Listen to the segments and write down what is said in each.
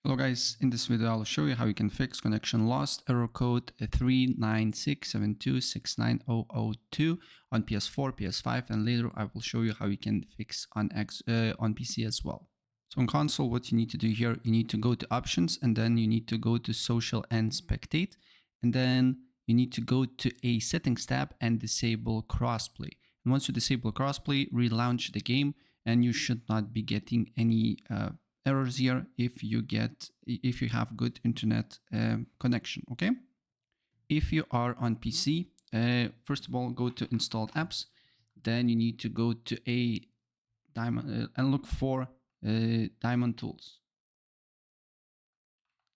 Hello guys, in this video I'll show you how you can fix connection lost error code 39672690002 on PS4, PS5, and later I will show you how you can fix on PC as well. So on console, what you need to do here, you need to go to options, and then you need to go to social and spectate, and then you need to go to a settings tab and disable crossplay. And once you disable crossplay, relaunch the game, and you should not be getting any errors here if you have good internet connection. Okay, if you are on PC, first of all go to installed apps, then you need to go to a diamond and look for diamond tools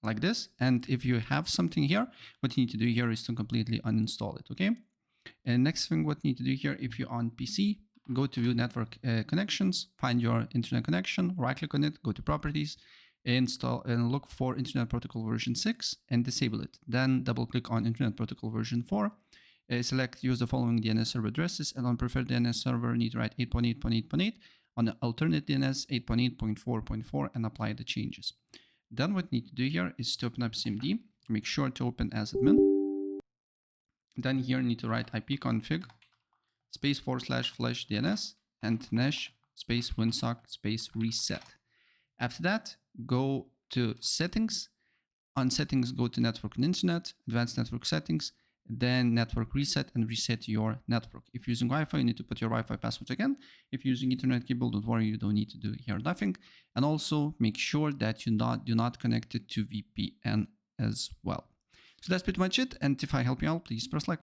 like this. And if you have something here, what you need to do here is to completely uninstall it. Okay, and next thing what you need to do here, if you're on PC, go to view network connections, find your internet connection, right click on it, go to properties, install and look for internet protocol version 6 and disable it. Then double click on internet protocol version 4, select use the following DNS server addresses, and on preferred DNS server need to write 8.8.8.8, on the alternate DNS 8.8.4.4, and apply the changes. Then what you need to do here is to open up CMD, make sure to open as admin. Then here you need to write ipconfig //flash DNS and nesh winsock reset. After that, go to settings. On settings, go to network and internet, advanced network settings, then network reset, and reset your network. If you're using Wi-Fi, you need to put your Wi-Fi password again. If you're using Ethernet cable, don't worry, you don't need to do here nothing. And also make sure that you do not connect it to VPN as well. So that's pretty much it. And if I help you out, please press like.